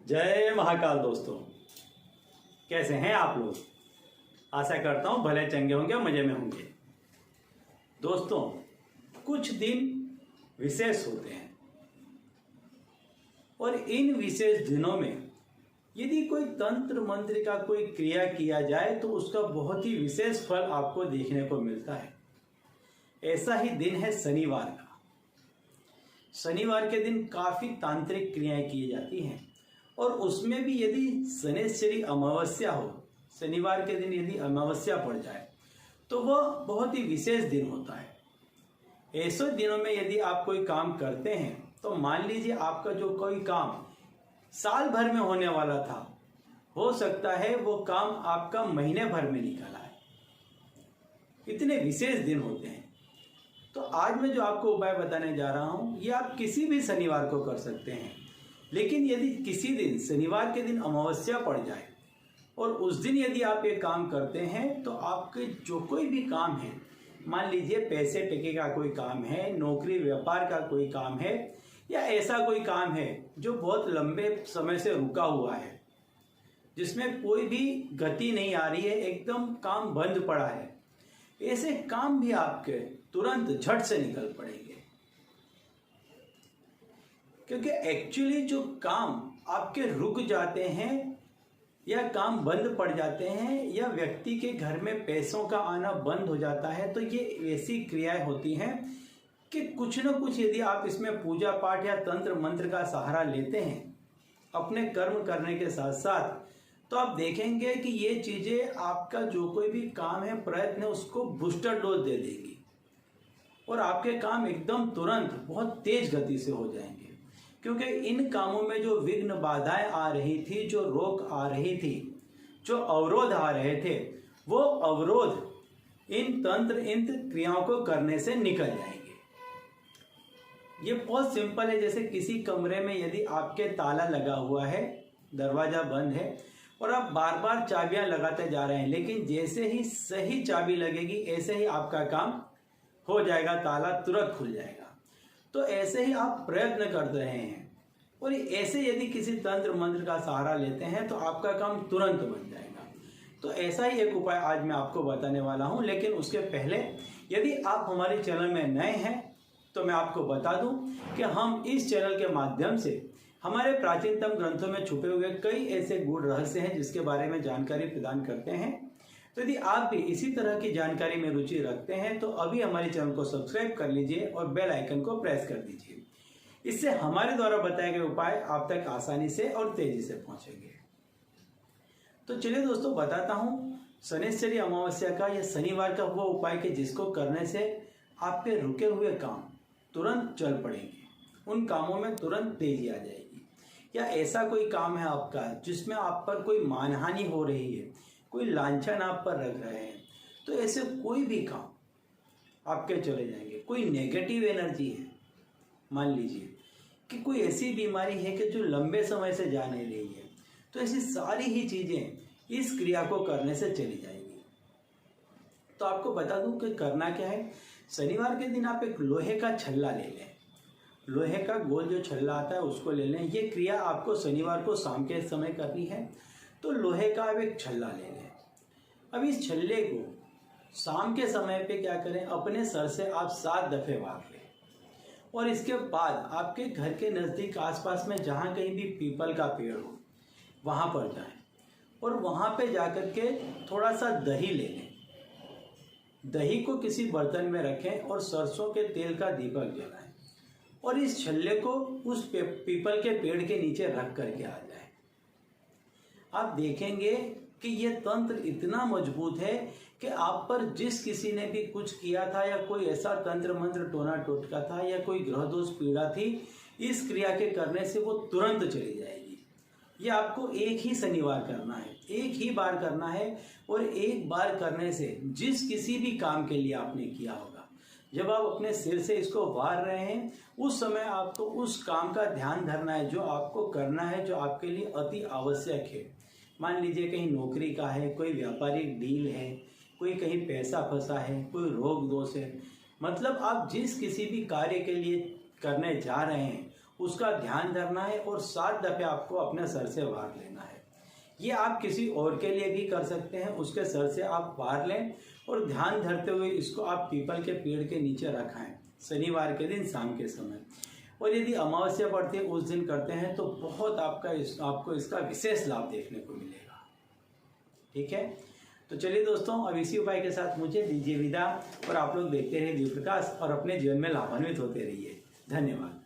जय महाकाल दोस्तों, कैसे हैं आप लोग। आशा करता हूं भले चंगे होंगे, मजे में होंगे। दोस्तों, कुछ दिन विशेष होते हैं और इन विशेष दिनों में यदि कोई तंत्र मंत्र का कोई क्रिया किया जाए तो उसका बहुत ही विशेष फल आपको देखने को मिलता है। ऐसा ही दिन है शनिवार का। शनिवार के दिन काफी तांत्रिक क्रियाएं की जाती हैं और उसमें भी यदि शनिश्चरी अमावस्या हो, शनिवार के दिन यदि अमावस्या पड़ जाए तो वह बहुत ही विशेष दिन होता है। ऐसे दिनों में यदि आप कोई काम करते हैं तो मान लीजिए आपका जो कोई काम साल भर में होने वाला था, हो सकता है वो काम आपका महीने भर में निकला है। इतने विशेष दिन होते हैं। तो आज मैं जो आपको उपाय बताने जा रहा हूं, ये आप किसी भी शनिवार को कर सकते हैं। लेकिन यदि किसी दिन शनिवार के दिन अमावस्या पड़ जाए और उस दिन यदि आप ये काम करते हैं तो आपके जो कोई भी काम है, मान लीजिए पैसे टके का कोई काम है, नौकरी व्यापार का कोई काम है, या ऐसा कोई काम है जो बहुत लंबे समय से रुका हुआ है, जिसमें कोई भी गति नहीं आ रही है, एकदम काम बंद पड़ा है, ऐसे काम भी आपके तुरंत झट से निकल पड़ेंगे। क्योंकि एक्चुअली जो काम आपके रुक जाते हैं या काम बंद पड़ जाते हैं या व्यक्ति के घर में पैसों का आना बंद हो जाता है, तो ये ऐसी क्रियाएं होती हैं कि कुछ न कुछ यदि आप इसमें पूजा पाठ या तंत्र मंत्र का सहारा लेते हैं अपने कर्म करने के साथ साथ, तो आप देखेंगे कि ये चीजें आपका जो कोई भी काम है, प्रयत्न है, उसको बूस्टर डोज दे देगी और आपके काम एकदम तुरंत बहुत तेज गति से हो जाएंगे। क्योंकि इन कामों में जो विघ्न बाधाएं आ रही थी, जो रोक आ रही थी, जो अवरोध आ रहे थे, वो अवरोध इन तंत्र इंत्र क्रियाओं को करने से निकल जाएंगे। ये बहुत सिंपल है। जैसे किसी कमरे में यदि आपके ताला लगा हुआ है, दरवाजा बंद है और आप बार बार चाबियां लगाते जा रहे हैं, लेकिन जैसे ही सही चाबी लगेगी ऐसे ही आपका काम हो जाएगा, ताला तुरंत खुल जाएगा। तो ऐसे ही आप प्रयत्न कर रहे हैं और ऐसे यदि किसी तंत्र मंत्र का सहारा लेते हैं तो आपका काम तुरंत बन जाएगा। तो ऐसा ही एक उपाय आज मैं आपको बताने वाला हूं। लेकिन उसके पहले यदि आप हमारे चैनल में नए हैं तो मैं आपको बता दूं कि हम इस चैनल के माध्यम से हमारे प्राचीनतम ग्रंथों में छुपे हुए कई ऐसे गूढ़ रहस्य हैं जिसके बारे में जानकारी प्रदान करते हैं। तो यदि आप भी इसी तरह की जानकारी में रुचि रखते हैं तो अभी हमारे चैनल को सब्सक्राइब कर लीजिए और बेल आइकन को प्रेस कर दीजिए। इससे हमारे द्वारा बताए गए उपाय आप तक आसानी से और तेजी से पहुंचेंगे। तो चलिए दोस्तों, बताता हूं शनिश्चरी अमावस्या का या शनिवार का वो उपाय कि जिसको करने से आपके रुके हुए काम तुरंत चल पड़ेंगे, उन कामों में तुरंत तेजी आ जाएगी। या ऐसा कोई काम है आपका जिसमें आप पर कोई मानहानि हो रही है, कोई लांछन आप पर रख रहे हैं, तो ऐसे कोई भी काम आपके चले जाएंगे। कोई नेगेटिव एनर्जी है, मान लीजिए कि कोई ऐसी बीमारी है कि जो लंबे समय से जा नहीं रही है, तो ऐसी सारी ही चीजें इस क्रिया को करने से चली जाएंगी। तो आपको बता दूं कि करना क्या है। शनिवार के दिन आप एक लोहे का छल्ला ले लें, लोहे का गोल जो छल्ला आता है उसको ले लें। ये क्रिया आपको शनिवार को शाम के समय करनी है, तो लोहे का आप एक छल्ला ले लें। अब इस छल्ले को शाम के समय पे क्या करें, अपने सर से आप 7 दफे वार लें और इसके बाद आपके घर के नज़दीक आसपास में जहाँ कहीं भी पीपल का पेड़ हो वहाँ पर जाएं और वहाँ पे जाकर के थोड़ा सा दही ले लें। दही को किसी बर्तन में रखें और सरसों के तेल का दीपक जलाएं और इस छल्ले को उस पीपल के पेड़ के नीचे रख करके आ जाए। आप देखेंगे कि यह तंत्र इतना मजबूत है कि आप पर जिस किसी ने भी कुछ किया था या कोई ऐसा तंत्र मंत्र टोना टोटका था या कोई ग्रह दोष पीड़ा थी, इस क्रिया के करने से वो तुरंत चली जाएगी। ये आपको एक ही शनिवार करना है, एक ही बार करना है और एक बार करने से जिस किसी भी काम के लिए आपने किया होगा, जब आप अपने सिर से इसको वार रहे हैं उस समय आपको उस काम का ध्यान धरना है जो आपको करना है, जो आपके लिए अति आवश्यक है। मान लीजिए कहीं नौकरी का है, कोई व्यापारिक डील है, कोई कहीं पैसा फंसा है, कोई रोग दोष है, मतलब आप जिस किसी भी कार्य के लिए करने जा रहे हैं उसका ध्यान धरना है और 7 दफे आपको अपने सर से वार लेना है। ये आप किसी और के लिए भी कर सकते हैं, उसके सर से आप वार लें और ध्यान धरते हुए इसको आप पीपल के पेड़ के नीचे रखाएं शनिवार के दिन शाम के समय। और यदि अमावस्या पड़ती है उस दिन करते हैं तो बहुत आपको इसका विशेष लाभ देखने को मिलेगा। ठीक है, तो चलिए दोस्तों, अब इसी उपाय के साथ मुझे दीजिए विदा और आप लोग देखते रहिए दीप प्रकाश और अपने जीवन में लाभान्वित होते रहिए। धन्यवाद।